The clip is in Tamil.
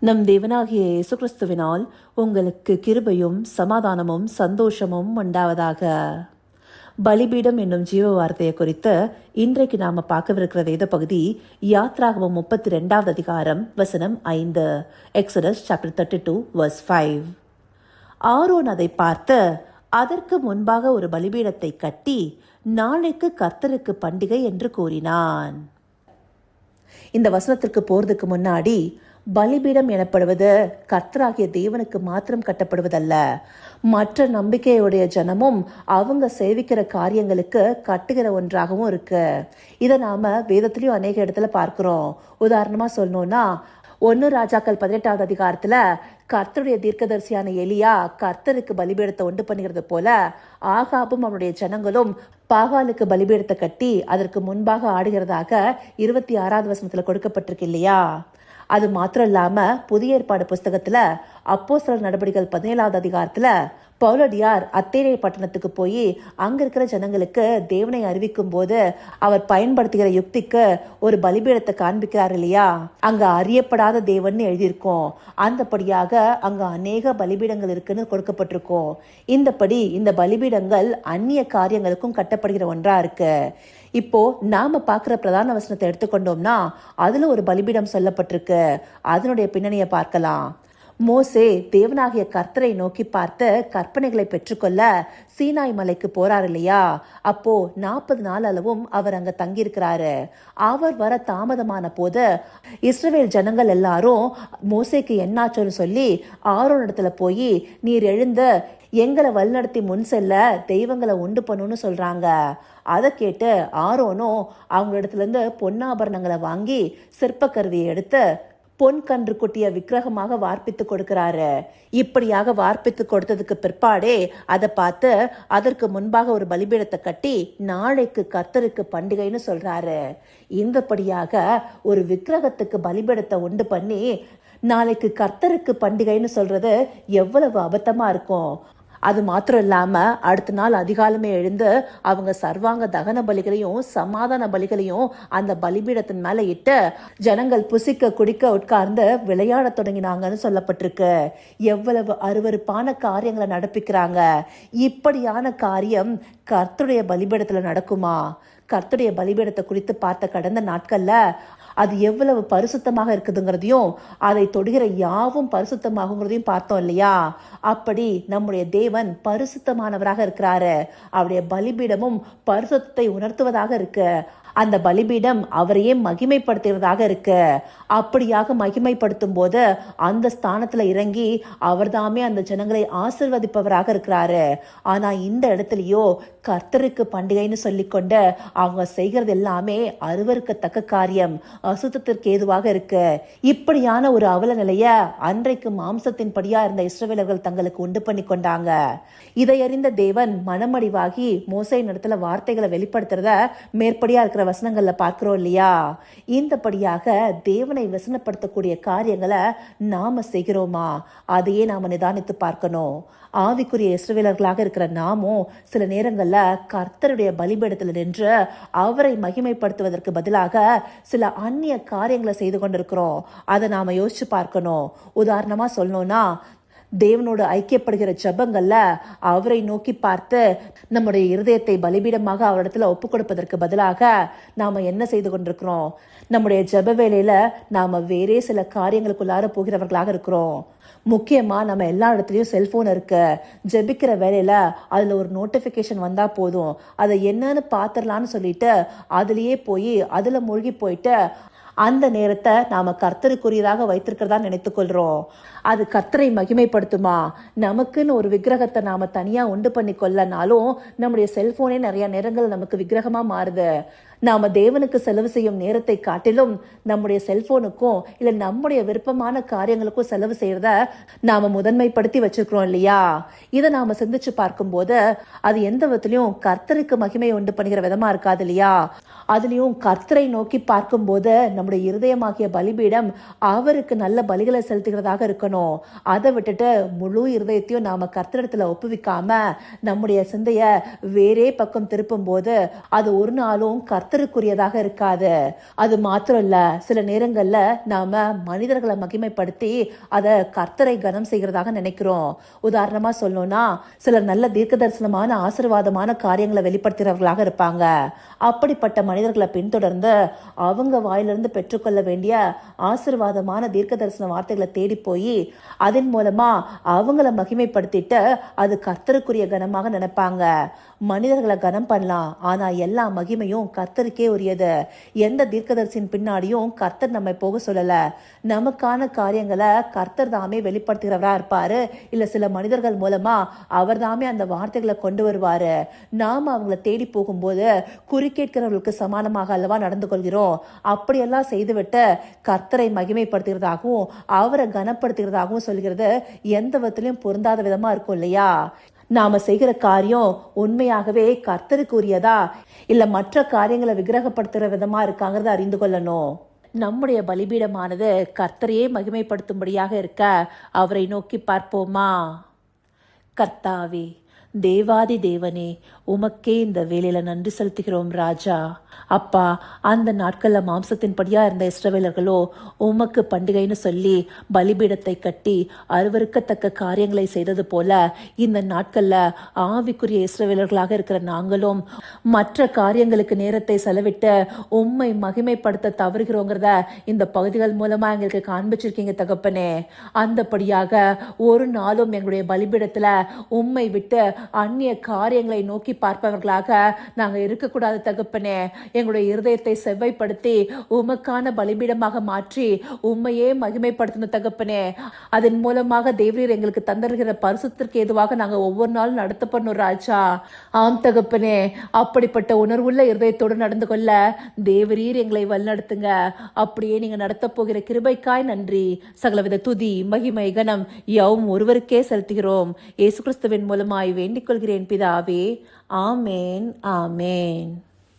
நம் தேவனாகிய இயேசு கிறிஸ்துவினால் உங்களுக்கு கிருபையும் சமாதானமும் சந்தோஷமும் உண்டாவதாக. பலிபீடம் என்னும் ஜீவ வார்த்தையை குறித்து இன்றைக்கு நாம பார்க்கவிருக்கிற வேத பகுதி யாத்ராகமம் 32வது அதிகாரம் வசனம் 5, எக்ஸடஸ் சாப்டர் 32 verse 5. ஆரோன் அதை பார்த்து அதற்கு முன்பாக ஒரு பலிபீடத்தை கட்டி நாளைக்கு கர்த்தருக்கு பண்டிகை என்று கூறினான். இந்த வசனத்திற்கு போறதுக்கு முன்னாடி பலிபீடம் எனப்படுவது கர்த்தராகிய தேவனுக்கு மாத்திரம் கட்டப்படுவதல்ல, மற்ற நம்பிக்கையுடைய ஜனமும் அவங்க சேவிக்கிற காரியங்களுக்கு கட்டுகிற ஒன்றாகவும் இருக்கு. இதை நாம வேதத்திலையும் அநேக இடத்துல பார்க்கிறோம். உதாரணமா சொல்லணும்னா 1 ராஜாக்கள் 18வது அதிகாரத்துல கர்த்தருடைய தீர்க்கதரிசியான எலியா கர்த்தருக்கு பலிபீடத்தை உண்டு பண்ணுகிறது போல ஆகாபும் அவனுடைய ஜனங்களும் பாகாலுக்கு பலிபீடத்தை கட்டி அதற்கு முன்பாக ஆடுகிறதாக 26வது வசனத்துல கொடுக்கப்பட்டிருக்கு இல்லையா? அது மாத்திரம் இல்லாம புதிய ஏற்பாடு புஸ்தகத்துல அப்போஸ்தலர் நடபடிகள் 17வது அதிகாரத்துல பவுலடியார் அத்தேனே பட்டணத்துக்கு போய் அங்க இருக்கிற ஜனங்களுக்கு தேவனை அறிவிக்கும் போது அவர் பயன்படுத்துகிற யுக்திக்கு ஒரு பலிபீடத்தை காண்பிக்கிறார் இல்லையா? அங்க அறியப்படாத தேவன் எழுதியிருக்கோம். அந்தபடியாக அங்க அநேக பலிபீடங்கள் இருக்குன்னு கொடுக்கப்பட்டிருக்கோம். இந்தபடி இந்த பலிபீடங்கள் அந்நிய காரியங்களுக்கும் கட்டப்படுகிற ஒன்றா இருக்கு. இப்போ நாம பாக்குற பிரதான வசனத்தை எடுத்துக்கொண்டோம்னா அதுல ஒரு பலிபீடம் சொல்லப்பட்டிருக்கு. அதனுடைய பின்னணியை பார்க்கலாம். மோசே தேவனாகிய கர்த்தரை நோக்கி பார்த்து கற்பனைகளை பெற்றுக்கொள்ள சீனாய் மலைக்கு போறாரு இல்லையா? அப்போ 40 நாள் அளவும் அவர் அங்க தங்கியிருக்கிறாரு. அவர் வர தாமதமான போது இஸ்ரவேல் ஜனங்கள் எல்லாரும் மோசேக்கு என்னாச்சோன்னு சொல்லி ஆரோன் இடத்துல போய் நீர் எழுந்து எங்களை வழிநடத்தி முன் செல்ல தெய்வங்களை உண்டு பண்ணுன்னு சொல்றாங்க. அதை கேட்டு ஆரோனும் அவங்க இடத்துல இருந்து பொன்னாபரணங்களை வாங்கி சிற்பக்கருவியை எடுத்து பொன் கன்று குட்டிய விக்கிரகமாக வார்ப்பித்து கொடுக்கிறாரு. இப்படியாக வார்ப்பித்து கொடுத்ததுக்கு பிற்பாடே அதை பார்த்து அதற்கு முன்பாக ஒரு பலிபீடத்தை கட்டி நாளைக்கு கர்த்தருக்கு பண்டிகைன்னு சொல்றாரு. இந்தபடியாக ஒரு விக்கிரகத்துக்கு பலிபீடத்தை உண்டு பண்ணி நாளைக்கு கர்த்தருக்கு பண்டிகைன்னு சொல்றது எவ்வளவு அபத்தமா இருக்கும். அது மாத்திரம் இல்லாம அடுத்த நாள் அதிகாலமே எழுந்து அவங்க சர்வாங்க தகன பலிகளையும் சமாதான பலிகளையும் அந்த பலிபீடத்தின் மேல இட்டு ஜனங்கள் புசிக்க குடிக்க உட்கார்ந்து விளையாட தொடங்கினாங்கன்னு சொல்லப்பட்டிருக்கு. எவ்வளவு அருவருப்பான காரியங்களை நடப்பிக்கிறாங்க. இப்படியான காரியம் கர்த்தருடைய பலிபீடத்துல நடக்குமா? கர்த்தருடைய பலிபீடத்தை குறித்து பார்த்த கடந்த நாட்கள்ல அது எவ்வளவு பரிசுத்தமாக இருக்குதுங்கிறதையும் அதை தொடுகிற யாவும் பரிசுத்தமாகுங்கிறதையும் பார்த்தோம் இல்லையா? அப்படி நம்முடைய தேவன் பரிசுத்தமானவராக இருக்கிறாரு. அவருடைய பலிபீடமும் பரிசுத்தத்தை உணர்த்துவதாக இருக்கு. அந்த பலிபீடம் அவரையே மகிமைப்படுத்துவதாக இருக்கு. அப்படியாக மகிமைப்படுத்தும் போது அந்த ஸ்தானத்துல இறங்கி அவர்தாமே அந்த ஜனங்களை ஆசிர்வதிப்பவராக இருக்கிறாரு. ஆனா இந்த இடத்துலயோ கர்த்தருக்கு பண்டிகைன்னு சொல்லிக்கொண்டு அவங்க செய்கிறது எல்லாமே அருவருக்கத்தக்க காரியம், அசுத்தத்திற்கு ஏதுவாக இருக்கு. இப்படியான ஒரு அவல நிலைய அன்றைக்கு மாம்சத்தின் படியா இருந்த இஸ்ரவேலர்கள் தங்களுக்கு உண்டு பண்ணி கொண்டாங்க. இதை அறிந்த தேவன் மனமடிவாகி மோசேயின் இடத்துல வார்த்தைகளை வெளிப்படுத்துறத மேற்படியா இருக்கிற வசனங்கள்ல பார்க்கிறோம் இல்லையா? இந்தபடியாக தேவனை வசனப்படுத்தக்கூடிய காரியங்களை நாம செய்கிறோமா? அதையே நாம நிதானித்து பார்க்கணும். ஆவிக்குரிய இஸ்ரவேலர்களாக இருக்கிற நாமும் சில நேரங்கள்ல கர்த்தருடைய பலிபீடத்தில் நின்று அவரை மகிமைப்படுத்துவதற்கு பதிலாக சில அந்நிய காரியங்களை செய்து கொண்டிருக்கிறோம். அதை நாம யோசிச்சு பார்க்கணும். உதாரணமா சொல்லணும்னா தேவனோடு ஐக்கியப்படுகிற ஜபங்கள்ல அவரை நோக்கி பார்த்து நம்முடைய இருதயத்தை பலிபீடமாக அவரிடத்துல ஒப்பு கொடுப்பதற்கு பதிலாக நாம என்ன செய்து கொண்டிருக்கிறோம்? நம்முடைய ஜப வேலையில நாம வேறே சில காரியங்களுக்குள்ளார போகிறவர்களாக இருக்கிறோம். முக்கியமா நம்ம எல்லா இடத்துலயும் செல்போன் இருக்கு. ஜெபிக்கிற வேலையில அதுல ஒரு நோட்டிபிகேஷன் வந்தா போதும், அதை என்னன்னு பாத்திரலான்னு சொல்லிட்டு அதுலயே போய் அதுல மூழ்கி போயிட்டு அந்த நேரத்தை நாம கர்த்தருக்குரியதாக வைத்திருக்கிறதா நினைத்து கொள்றோம். அது கர்த்தரை மகிமைப்படுத்துமா? நமக்குன்னு ஒரு விக்கிரகத்தை நாம தனியா உண்டு பண்ணி கொள்ளனாலும் நம்முடைய செல்போனே நிறைய நேரங்கள் நமக்கு விக்கிரகமா மாறுது. நாம தேவனுக்கு செலவு செய்யும் நேரத்தை காட்டிலும் நம்முடைய செல்போனுக்கும் இல்ல நம்முடைய விருப்பமான காரியங்களுக்கும் செலவு செய்யறத நாம முதன்மைப்படுத்தி வச்சிருக்கிறோம் இல்லையா? இதை நாம சிந்திச்சு பார்க்கும் போது அது எந்த விதத்திலையும் கர்த்தருக்கு மகிமை உண்டு பண்ணுகிற விதமா இருக்காது இல்லையா? அதுலயும் கர்த்தரை நோக்கி பார்க்கும் போது நம்முடைய இருதயமாகிய பலிபீடம் அவருக்கு நல்ல பலிகளை செலுத்துகிறதாக இருக்கணும். அதை விட்டுட்டு முழு இருதயத்தையும் நாம கர்த்தரிடத்துல ஒப்புவிக்காம நம்முடைய சிந்தைய வேறே பக்கம் திருப்பும் போது அது ஒரு நாளும் கர்த்தர் கர்த்தருக்குரியதாக இருக்காது. அது மாத்திரம் இல்ல, சில நேரங்கள்ல நாம மனிதர்களை மகிமைப்படுத்தி அதை கர்த்தரை கனம் செய்கிறதாக நினைக்கிறோம். உதாரணமா சொல்லணும்னா, சிலர் நல்ல தீர்க்க தரிசனமான ஆசீர்வாதமான காரியங்களை வெளிப்படுத்துகிறவர்களாக இருப்பாங்க. அப்படிப்பட்ட மனிதர்களை பின்தொடர்ந்து அவங்க வாயிலிருந்து பெற்றுக்கொள்ள வேண்டிய ஆசீர்வாதமான தீர்க்க தரிசன வார்த்தைகளை தேடி போய் அதன் மூலமா அவங்கள மகிமைப்படுத்திட்டு அது கர்த்தருக்குரிய கனமாக நினைப்பாங்க. மனிதர்களை கனம் பண்ணலாம், ஆனா எல்லா மகிமையும் கர்த்தருக்கே உரியது. எந்த தீர்க்கதரிசியின் பின்னாடியும் கர்த்தர் நம்மை போக சொல்லல. நமக்கான காரியங்களை கர்த்தர் தாமே வெளிப்படுத்துகிறவரா இருப்பாரு. இல்ல சில மனிதர்கள் மூலமா அவர் தாமே அந்த வார்த்தைகளை கொண்டு வருவாரு. நாம அவங்களை தேடி போகும்போது குறிக்கேட்கிறவர்களுக்கு சமானமாக அல்லவா நடந்து கொள்கிறோம். அப்படியெல்லாம் செய்துவிட்டு கர்த்தரை மகிமைப்படுத்துகிறதாகவும் அவரை கனப்படுத்துகிறதாகவும் சொல்கிறது எந்த விதத்திலையும் பொருந்தாத விதமா இருக்கும் இல்லையா? நாம செய்கிற காரியம் உண்மையாகவே கர்த்தருக்கு உரியதா இல்ல மற்ற காரியங்களை விக்கிரகப்படுத்துகிற விதமா இருக்காங்கிறத அறிந்து கொள்ளணும். நம்முடைய பலிபீடமானது கர்த்தரையே மகிமைப்படுத்தும்படியாக இருக்க அவரை நோக்கி பார்ப்போமா? கர்த்தாவே, தேவாதி தேவனே, உமக்கே இந்த வேலையில நன்றி செலுத்துகிறோம் ராஜா. அப்பா, அந்த நாட்கள்ல மாம்சத்தின்படியா இருந்த இஸ்ரவேலர்களோ உமக்கு பண்டிகைன்னு சொல்லி பலிபீடத்தை கட்டி அருவருக்கத்தக்க காரியங்களை செய்தது போல இந்த நாட்கள்ல ஆவிக்குரிய இஸ்ரவேலர்களாக இருக்கிற நாங்களும் மற்ற காரியங்களுக்கு நேரத்தை செலவிட்டு உம்மை மகிமைப்படுத்த தவறுகிறோங்கிறத இந்த பகுதிகள் மூலமா எங்களுக்கு காண்பிச்சிருக்கீங்க தகப்பனே. அந்தபடியாக ஒரு நாளும் எங்களுடைய பலிபீடத்துல உம்மை விட்டு அந்நிய காரியங்களை நோக்கி பார்ப்பவர்களாக நாங்க இருக்கக்கூடாது தகப்பனே. எங்களுடைய இருதயத்தை செவ்வைப்படுத்தி உமக்கான பலிபீடமாக மாற்றி உம்மையே மகிமைப்படுத்தணும் தகப்பனே. அதன் மூலமாக தேவரீர் எங்களுக்கு தந்தருகிற பரிசுத்திற்கு ஏதுவாக நாங்க ஒவ்வொரு நாளும் நடத்தப்படணும் ராஜா. ஆம் தகப்பனே, அப்படிப்பட்ட உணர்வுள்ள இருதயத்தோடு நடந்து கொள்ள தேவரீர் எங்களை வழிநடத்துங்க. அப்படியே நீங்க நடத்த போகிற கிருபைக்காய் நன்றி. சகலவித துதி மகிமை கனம் யாவும் ஒருவருக்கே செலுத்துகிறோம். இயேசு கிறிஸ்துவின் மூலமாய் வேண்டிக் கொள்கிறேன் பிதாவே. ஆமேன், ஆமேன்.